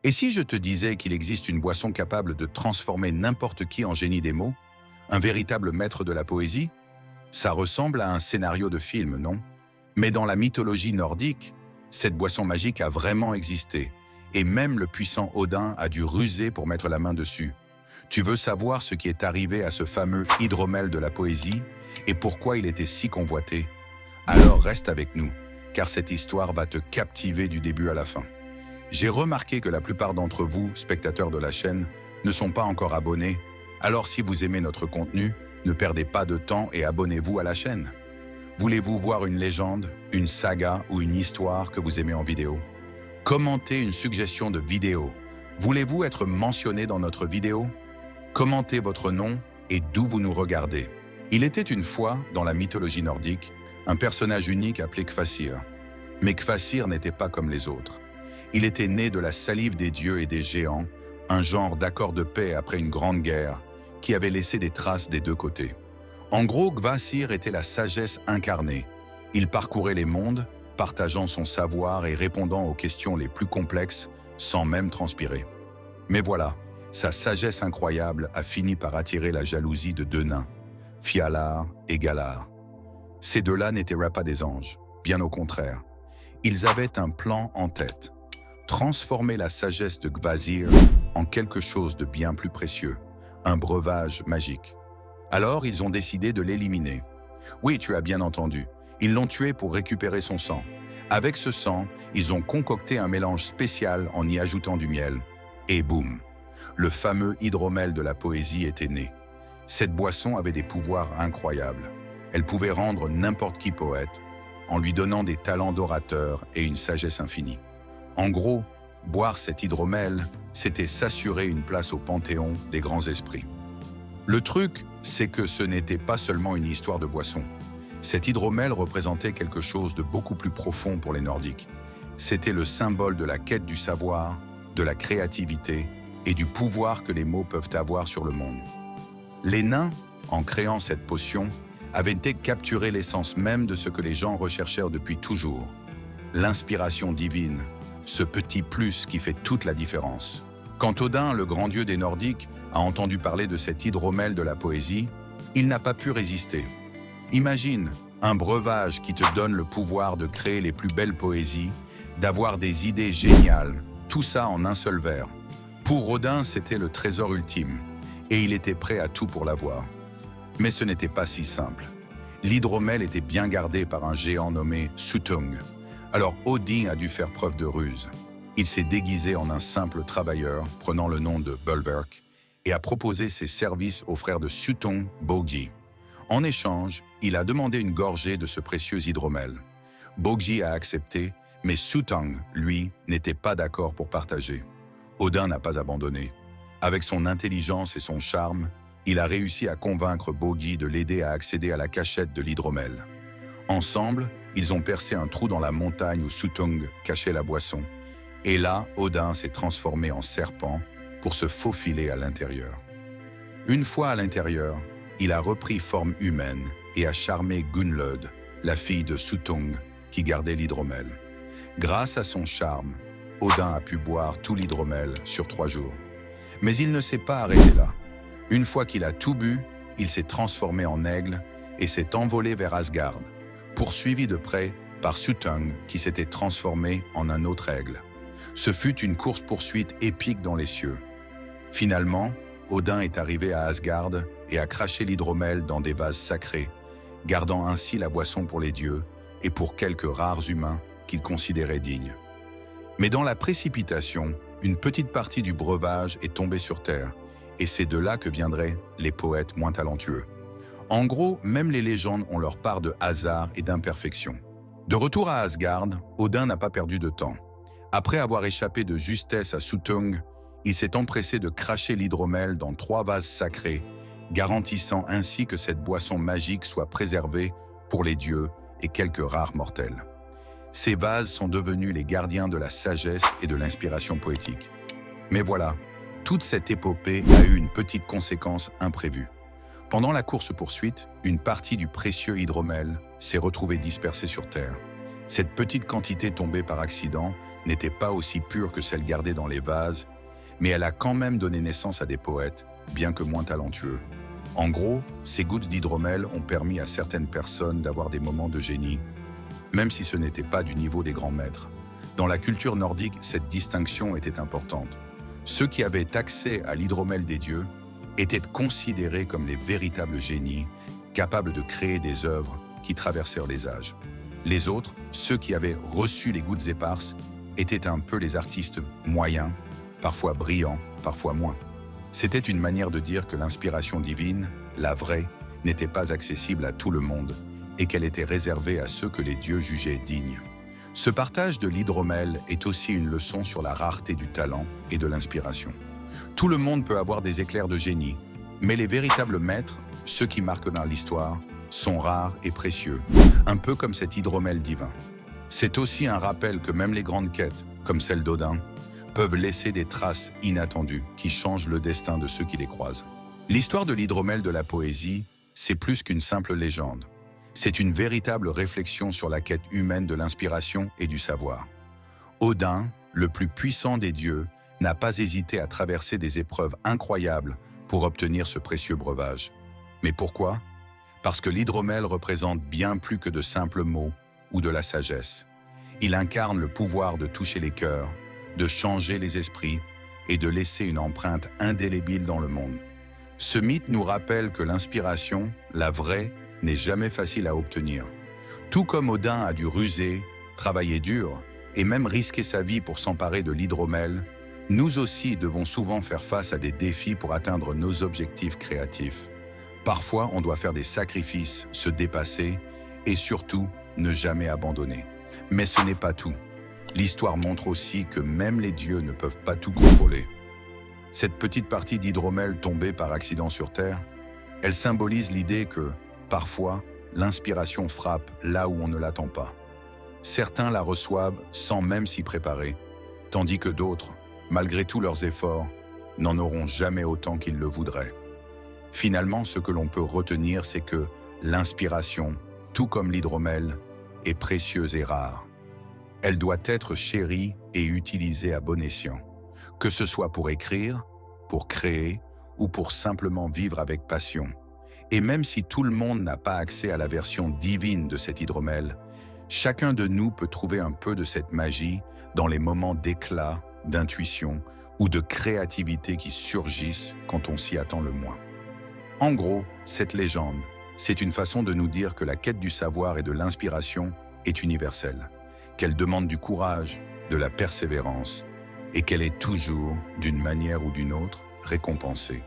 Et si je te disais qu'il existe une boisson capable de transformer n'importe qui en génie des mots, un véritable maître de la poésie? Ça ressemble à un scénario de film, non? Mais dans la mythologie nordique, cette boisson magique a vraiment existé, et même le puissant Odin a dû ruser pour mettre la main dessus. Tu veux savoir ce qui est arrivé à ce fameux hydromel de la poésie et pourquoi il était si convoité? Alors reste avec nous, car cette histoire va te captiver du début à la fin. J'ai remarqué que la plupart d'entre vous, spectateurs de la chaîne, ne sont pas encore abonnés. Alors si vous aimez notre contenu, ne perdez pas de temps et abonnez-vous à la chaîne. Voulez-vous voir une légende, une saga ou une histoire que vous aimez en vidéo? Commentez une suggestion de vidéo. Voulez-vous être mentionné dans notre vidéo? Commentez votre nom et d'où vous nous regardez. Il était une fois, dans la mythologie nordique, un personnage unique appelé Kvasir. Mais Kvasir n'était pas comme les autres. Il était né de la salive des dieux et des géants, un genre d'accord de paix après une grande guerre, qui avait laissé des traces des deux côtés. En gros, Kvasir était la sagesse incarnée. Il parcourait les mondes, partageant son savoir et répondant aux questions les plus complexes, sans même transpirer. Mais voilà, sa sagesse incroyable a fini par attirer la jalousie de deux nains, Fjalar et Galar. Ces deux-là n'étaient pas des anges, bien au contraire. Ils avaient un plan en tête: transformer la sagesse de Kvasir en quelque chose de bien plus précieux, un breuvage magique. Alors ils ont décidé de l'éliminer. Oui, tu as bien entendu, ils l'ont tué pour récupérer son sang. Avec ce sang, ils ont concocté un mélange spécial en y ajoutant du miel. Et boum, le fameux hydromel de la poésie était né. Cette boisson avait des pouvoirs incroyables. Elle pouvait rendre n'importe qui poète, en lui donnant des talents d'orateur et une sagesse infinie. En gros, boire cet hydromel, c'était s'assurer une place au panthéon des grands esprits. Le truc, c'est que ce n'était pas seulement une histoire de boisson. Cet hydromel représentait quelque chose de beaucoup plus profond pour les Nordiques. C'était le symbole de la quête du savoir, de la créativité et du pouvoir que les mots peuvent avoir sur le monde. Les nains, en créant cette potion, avaient capturé l'essence même de ce que les gens recherchèrent depuis toujours: l'inspiration divine, ce petit plus qui fait toute la différence. Quand Odin, le grand dieu des Nordiques, a entendu parler de cet hydromel de la poésie, il n'a pas pu résister. Imagine un breuvage qui te donne le pouvoir de créer les plus belles poésies, d'avoir des idées géniales, tout ça en un seul verre. Pour Odin, c'était le trésor ultime, et il était prêt à tout pour l'avoir. Mais ce n'était pas si simple. L'hydromel était bien gardé par un géant nommé Suttung. Alors Odin a dû faire preuve de ruse. Il s'est déguisé en un simple travailleur, prenant le nom de Bolverk, et a proposé ses services au frère de Suttung, Boggi. En échange, il a demandé une gorgée de ce précieux hydromel. Boggi a accepté, mais Suttung, lui, n'était pas d'accord pour partager. Odin n'a pas abandonné. Avec son intelligence et son charme, il a réussi à convaincre Boggi de l'aider à accéder à la cachette de l'hydromel. Ensemble, ils ont percé un trou dans la montagne où Suttung cachait la boisson. Et là, Odin s'est transformé en serpent pour se faufiler à l'intérieur. Une fois à l'intérieur, il a repris forme humaine et a charmé Gunnlod, la fille de Suttung, qui gardait l'hydromel. Grâce à son charme, Odin a pu boire tout l'hydromel sur 3 jours. Mais il ne s'est pas arrêté là. Une fois qu'il a tout bu, il s'est transformé en aigle et s'est envolé vers Asgard, poursuivi de près par Suttung qui s'était transformé en un autre aigle. Ce fut une course-poursuite épique dans les cieux. Finalement, Odin est arrivé à Asgard et a craché l'hydromel dans des vases sacrés, gardant ainsi la boisson pour les dieux et pour quelques rares humains qu'il considérait dignes. Mais dans la précipitation, une petite partie du breuvage est tombée sur terre, et c'est de là que viendraient les poètes moins talentueux. En gros, même les légendes ont leur part de hasard et d'imperfection. De retour à Asgard, Odin n'a pas perdu de temps. Après avoir échappé de justesse à Suttung, il s'est empressé de cracher l'hydromel dans 3 vases sacrés, garantissant ainsi que cette boisson magique soit préservée pour les dieux et quelques rares mortels. Ces vases sont devenus les gardiens de la sagesse et de l'inspiration poétique. Mais voilà, toute cette épopée a eu une petite conséquence imprévue. Pendant la course-poursuite, une partie du précieux hydromel s'est retrouvée dispersée sur Terre. Cette petite quantité tombée par accident n'était pas aussi pure que celle gardée dans les vases, mais elle a quand même donné naissance à des poètes, bien que moins talentueux. En gros, ces gouttes d'hydromel ont permis à certaines personnes d'avoir des moments de génie, même si ce n'était pas du niveau des grands maîtres. Dans la culture nordique, cette distinction était importante. Ceux qui avaient accès à l'hydromel des dieux étaient considérés comme les véritables génies, capables de créer des œuvres qui traversèrent les âges. Les autres, ceux qui avaient reçu les gouttes éparses, étaient un peu les artistes moyens, parfois brillants, parfois moins. C'était une manière de dire que l'inspiration divine, la vraie, n'était pas accessible à tout le monde et qu'elle était réservée à ceux que les dieux jugeaient dignes. Ce partage de l'hydromel est aussi une leçon sur la rareté du talent et de l'inspiration. Tout le monde peut avoir des éclairs de génie, mais les véritables maîtres, ceux qui marquent dans l'histoire, sont rares et précieux, un peu comme cet hydromel divin. C'est aussi un rappel que même les grandes quêtes, comme celle d'Odin, peuvent laisser des traces inattendues qui changent le destin de ceux qui les croisent. L'histoire de l'hydromel de la poésie, c'est plus qu'une simple légende. C'est une véritable réflexion sur la quête humaine de l'inspiration et du savoir. Odin, le plus puissant des dieux, n'a pas hésité à traverser des épreuves incroyables pour obtenir ce précieux breuvage. Mais pourquoi? Parce que l'hydromel représente bien plus que de simples mots ou de la sagesse. Il incarne le pouvoir de toucher les cœurs, de changer les esprits et de laisser une empreinte indélébile dans le monde. Ce mythe nous rappelle que l'inspiration, la vraie, n'est jamais facile à obtenir. Tout comme Odin a dû ruser, travailler dur et même risquer sa vie pour s'emparer de l'hydromel, nous aussi devons souvent faire face à des défis pour atteindre nos objectifs créatifs. Parfois, on doit faire des sacrifices, se dépasser et surtout ne jamais abandonner. Mais ce n'est pas tout. L'histoire montre aussi que même les dieux ne peuvent pas tout contrôler. Cette petite partie d'hydromel tombée par accident sur Terre, elle symbolise l'idée que, parfois, l'inspiration frappe là où on ne l'attend pas. Certains la reçoivent sans même s'y préparer, tandis que d'autres, malgré tous leurs efforts, n'en auront jamais autant qu'ils le voudraient. Finalement, ce que l'on peut retenir, c'est que l'inspiration, tout comme l'hydromel, est précieuse et rare. Elle doit être chérie et utilisée à bon escient, que ce soit pour écrire, pour créer ou pour simplement vivre avec passion. Et même si tout le monde n'a pas accès à la version divine de cet hydromel, chacun de nous peut trouver un peu de cette magie dans les moments d'éclat, d'intuition ou de créativité qui surgissent quand on s'y attend le moins. En gros, cette légende, c'est une façon de nous dire que la quête du savoir et de l'inspiration est universelle, qu'elle demande du courage, de la persévérance et qu'elle est toujours, d'une manière ou d'une autre, récompensée.